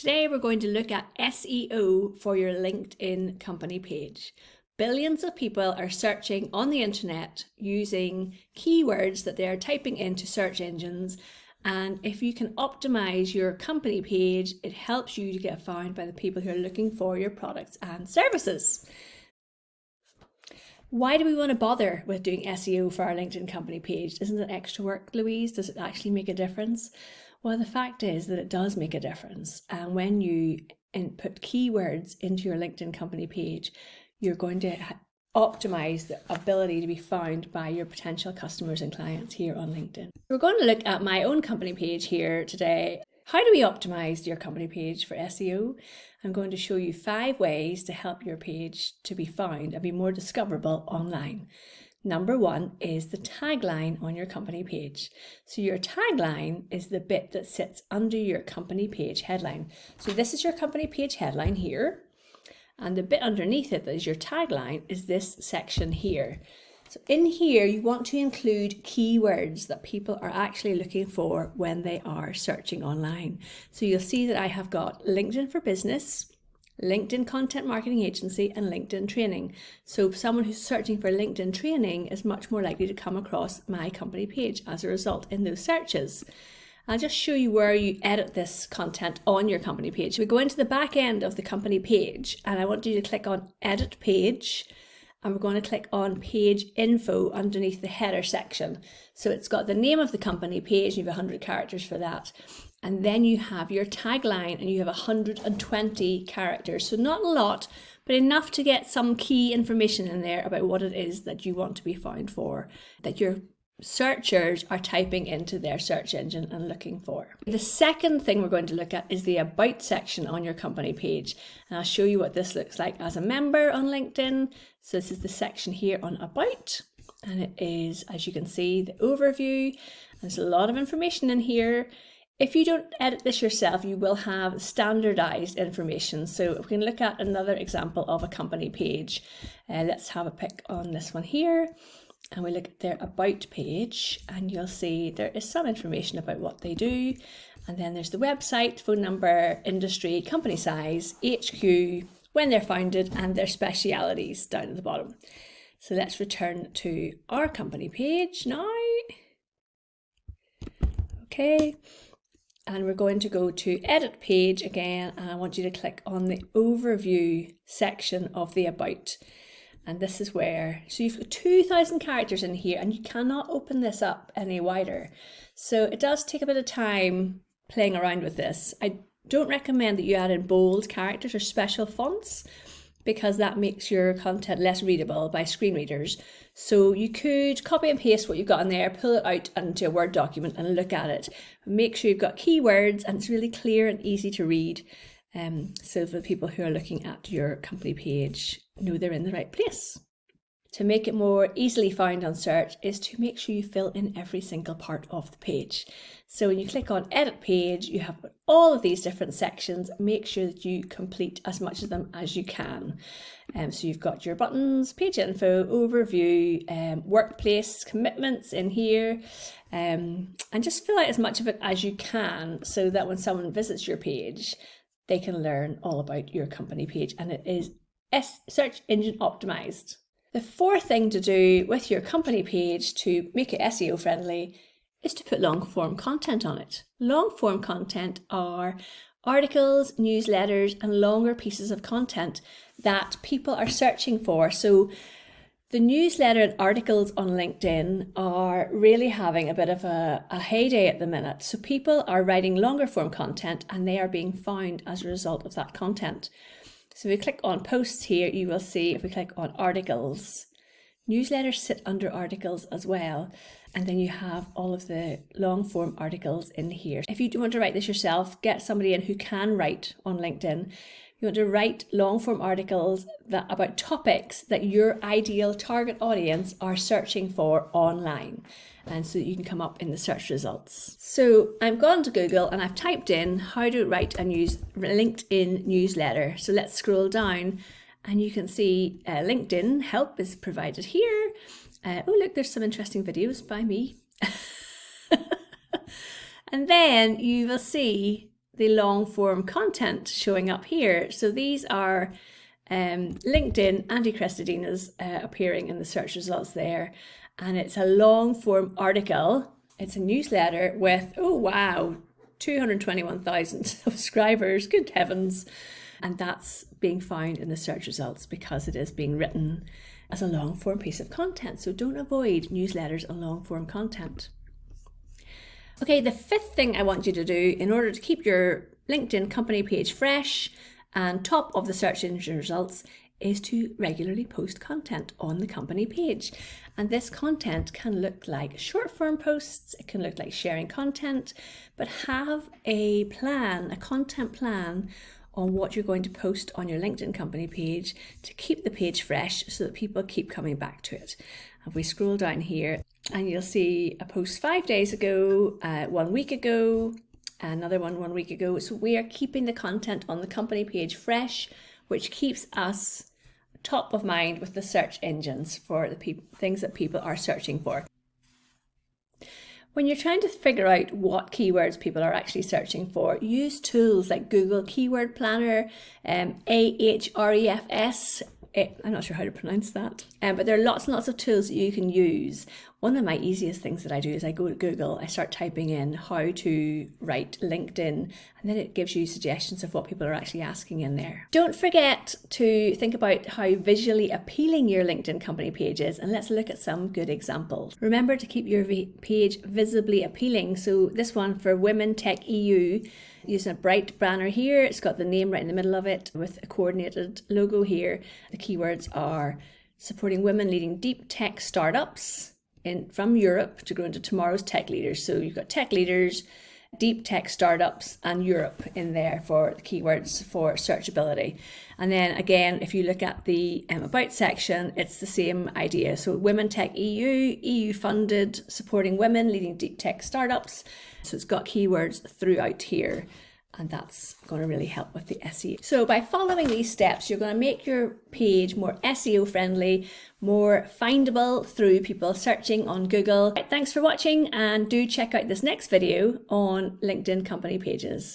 Today we're going to look at SEO for your LinkedIn company page. Billions of people are searching on the internet using keywords that they are typing into search engines, and if you can optimize your company page, it helps you to get found by the people who are looking for your products and services. Why do we want to bother with doing SEO for our LinkedIn company page? Isn't it extra work, Louise? Does it actually make a difference? Well, the fact is that it does make a difference. And when you input keywords into your LinkedIn company page, you're going to optimize the ability to be found by your potential customers and clients here on LinkedIn. We're going to look at my own company page here today. How do we optimize your company page for SEO? I'm going to show you 5 ways to help your page to be found and be more discoverable online. Number 1 is the tagline on your company page. So your tagline is the bit that sits under your company page headline. So this is your company page headline here, and the bit underneath it that is your tagline is this section here. So in here, you want to include keywords that people are actually looking for when they are searching online. So you'll see that I have got LinkedIn for Business, LinkedIn Content Marketing Agency, and LinkedIn Training. So someone who's searching for LinkedIn Training is much more likely to come across my company page as a result in those searches. I'll just show you where you edit this content on your company page. We go into the back end of the company page, and I want you to click on Edit Page, and we're going to click on Page Info underneath the header section. So it's got the name of the company page, you have 100 characters for that. And then you have your tagline, and you have 120 characters. So not a lot, but enough to get some key information in there about what it is that you want to be found for, that your searchers are typing into their search engine and looking for. The second thing we're going to look at is the About section on your company page. And I'll show you what this looks like as a member on LinkedIn. So this is the section here on About. And it is, as you can see, the overview. There's a lot of information in here. If you don't edit this yourself, you will have standardized information. So if we can look at another example of a company page, let's have a pick on this one here. And we look at their About page, and you'll see there is some information about what they do. And then there's the website, phone number, industry, company size, HQ, when they're founded, and their specialities down at the bottom. So let's return to our company page now. Okay. And we're going to go to Edit Page again, and I want you to click on the Overview section of the About. And this is where, so you've got 2,000 characters in here, and you cannot open this up any wider. So it does take a bit of time playing around with this. I don't recommend that you add in bold characters or special fonts, because that makes your content less readable by screen readers. So you could copy and paste what you've got in there, pull it out into a Word document and look at it. Make sure you've got keywords and it's really clear and easy to read. So for the people who are looking at your company page, know they're in the right place. To make it more easily found on search is to make sure you fill in every single part of the page. So when you click on Edit Page, you have all of these different sections. Make sure that you complete as much of them as you can. So you've got your buttons, page info, overview, workplace commitments in here, and just fill out as much of it as you can so that when someone visits your page, they can learn all about your company page, and it is search engine optimized. The fourth thing to do with your company page to make it SEO friendly is to put long form content on it. Long form content are articles, newsletters, and longer pieces of content that people are searching for. So the newsletter and articles on LinkedIn are really having a bit of a heyday at the minute. So people are writing longer form content, and they are being found as a result of that content. So if we click on posts here, you will see if we click on articles, newsletters sit under articles as well. And then you have all of the long form articles in here. If you do want to write this yourself, get somebody in who can write on LinkedIn. You want to write long form articles about topics that your ideal target audience are searching for online, and so that you can come up in the search results. So I'm gone to Google and I've typed in how to write and use LinkedIn newsletter. So let's scroll down and you can see LinkedIn help is provided here. Oh look, there's some interesting videos by me. And then you will see the long form content showing up here. So these are LinkedIn anti-Crestodinas appearing in the search results there. And it's a long form article. It's a newsletter with, oh wow, 221,000 subscribers, good heavens. And that's being found in the search results because it is being written as a long form piece of content. So don't avoid newsletters and long form content. Okay, the fifth thing I want you to do in order to keep your LinkedIn company page fresh and top of the search engine results is to regularly post content on the company page. And this content can look like short form posts, it can look like sharing content, but have a plan, a content plan on what you're going to post on your LinkedIn company page to keep the page fresh so that people keep coming back to it. If we scroll down here and you'll see a post 5 days ago, 1 week ago, another one 1 week ago. So we are keeping the content on the company page fresh, which keeps us top of mind with the search engines for the things that people are searching for. When you're trying to figure out what keywords people are actually searching for, use tools like Google Keyword Planner, Ahrefs. I'm not sure how to pronounce that, but there are lots and lots of tools that you can use. One of my easiest things that I do is I go to Google, I start typing in how to write LinkedIn, and then it gives you suggestions of what people are actually asking in there. Don't forget to think about how visually appealing your LinkedIn company page is, and let's look at some good examples. Remember to keep your page visibly appealing. So this one for Women Tech EU, using a bright banner here. It's got the name right in the middle of it with a coordinated logo here. The keywords are supporting women leading deep tech startups from Europe to grow into tomorrow's tech leaders. So you've got tech leaders, deep tech startups, and Europe in there for the keywords for searchability. And then again, if you look at the About section, it's the same idea. So Women Tech EU, EU funded, supporting women leading deep tech startups. So it's got keywords throughout here, and that's going to really help with the SEO. So by following these steps, you're going to make your page more SEO friendly, more findable through people searching on Google. Thanks for watching, and do check out this next video on LinkedIn company pages.